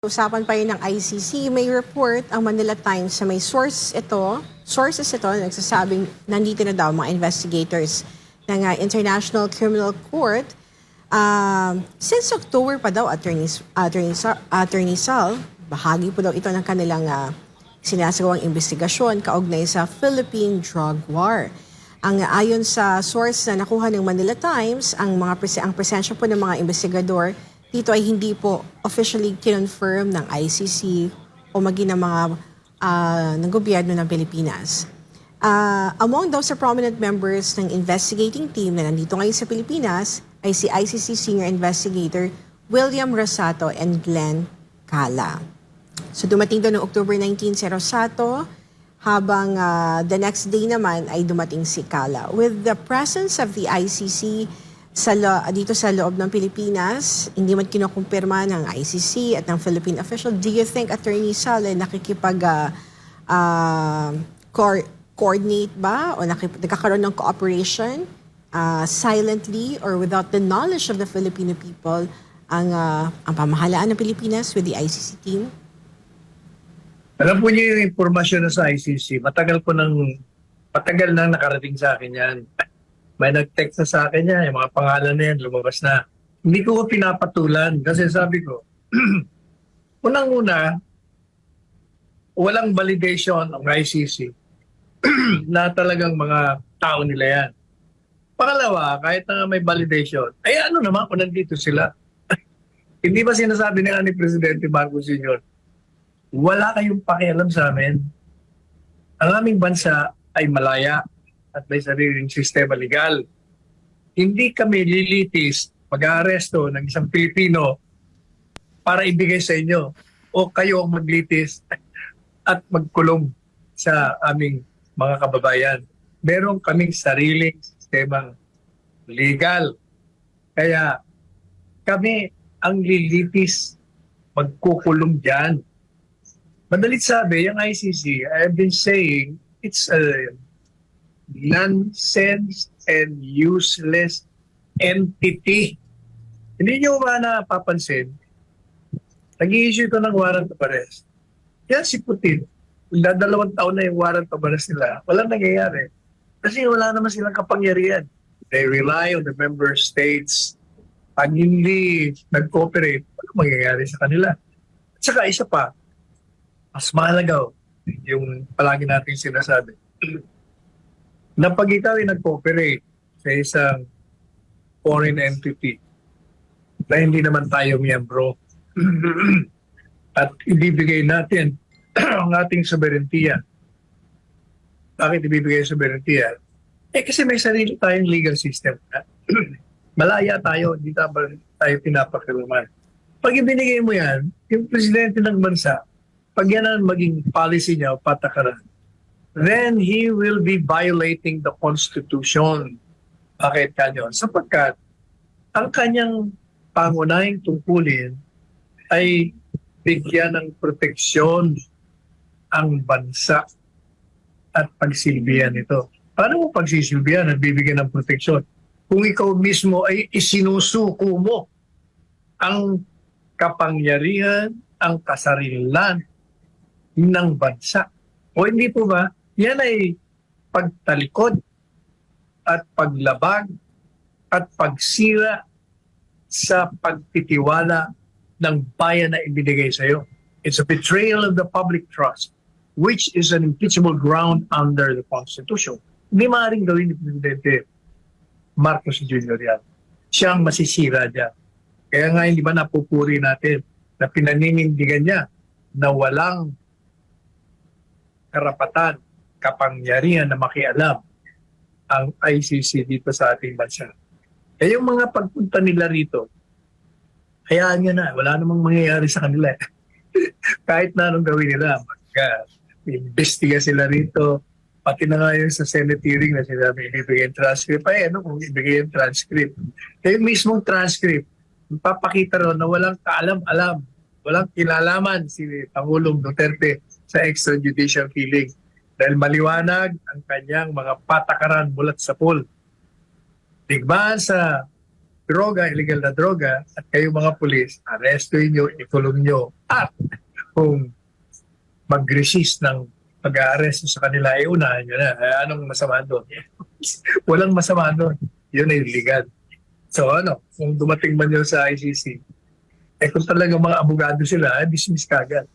Usapan pa rin ng ICC, may report ang Manila Times sa may sources ito na nagsasabing nandito na daw mga investigators ng International Criminal Court. Since October pa daw, Attorney Sal, bahagi po daw ito ng kanilang sinasagawang investigasyon kaugnay sa Philippine Drug War. Ayon sa source na nakuha ng Manila Times, ang presensya po ng mga investigador dito ay hindi po officially kinonfirm ng ICC o maging ng mga ng gobyerno ng Pilipinas. Among those prominent members ng investigating team na nandito ngayon sa Pilipinas ay si ICC Senior Investigator William Rosato and Glenn Cala. So dumating doon noong October 19 si Rosato, habang the next day naman ay dumating si Cala. With the presence of the ICC dito sa loob ng Pilipinas, hindi man kinukumpirma ng ICC at ng Philippine official, do you think Attorney Sal coordinate ba o nagkakaroon ng cooperation silently or without the knowledge of the Filipino people ang pamahalaan ng Pilipinas with the ICC team? Alam po niyo yung impormasyon na sa ICC, matagal nang nakarating sa akin yan. May nag-text na sa akin yan, yung mga pangalan na yan, lumabas na. Hindi ko pinapatulan kasi sabi ko, unang-una, walang validation ng ICC na talagang mga tao nila yan. Pangalawa, kahit na may validation, ay ano naman kung nandito sila? Hindi ba sinasabi ni Presidente Marcos Sr., wala kayong pakialam sa amin. Ang aming bansa ay malaya at may sariling sistema legal. Hindi kami lilitis pag-aaresto ng isang Pilipino para ibigay sa inyo o kayo ang maglitis at magkulong sa aming mga kababayan. Meron kaming sariling sistema legal. Kaya kami ang lilitis, magkukulong dyan. Madalit sabi, yung ICC, I have been saying, it's a nonsense and useless entity. Hindi nyo ba napapansin? Nag-i-issue ito ng warrant of arrest. Yan si Putin, dalawang taon na yung warrant of arrest nila, walang nangyayari. Kasi wala naman silang kapangyarihan. They rely on the member states. Pag hindi nag-cooperate, walang mangyayari sa kanila. At saka isa pa, mas mahalaga yung palagi natin sinasabi na pag ikaw ay nag-cooperate sa isang foreign entity na hindi naman tayo miyembro at ibibigay natin ang ating soberentiya. Bakit ibibigay ang soberentiya? Kasi may sarili tayong legal system. Malaya tayo, hindi tayo pinapakiruman. Pag ibinigay mo yan, yung presidente ng bansa, pag yan ang maging policy niya o patakaran, then he will be violating the Constitution. Bakit kanyon? Sapagkat ang kanyang pangunahing tungkulin ay bigyan ng proteksyon ang bansa at pagsilbihan ito. Paano mo pagsisilbihan at bibigyan ng proteksyon? Kung ikaw mismo ay isinusuko mo ang kapangyarihan, ang kasarilan ng bansa. O hindi po ba? Yan ay pagtalikod at paglabag at pagsira sa pagtitiwala ng bayan na ibinigay sa iyo. It's a betrayal of the public trust, which is an impeachable ground under the Constitution. Hindi maaaring gawin ni Presidente Marcos Jr. yan. Siya ang masisira dyan. Kaya nga hindi ba napupuri natin na pinaninindigan niya na walang karapatan, kapangyarihan na makialam ang ICC dito sa ating bansa. Eh yung mga pagpunta nila rito, hayaan nyo na, wala namang mangyayari sa kanila. Kahit na anong gawin nila, mag-investiga sila rito, pati na nga yun sa Senate hearing na sinabi, ibibigay yung transcript. Ay, ano kung ibigay yung transcript? Kaya yung mismong transcript, papakita ron na walang kaalam-alam, walang kilalaman si Pangulong Duterte sa extrajudicial killing. Dahil maliwanag ang kanyang mga patakaran mulat sa pool. Digmaan sa droga, illegal na droga, at kayo mga pulis, arrestuin nyo, ikulong nyo. At kung mag-resist ng pag-aaresto sa kanila, unahan nyo na. Anong masama doon? Walang masama doon. Yun ay illegal. So kung dumating man yun sa ICC, kung talaga mga abogado sila, dismiss kagad.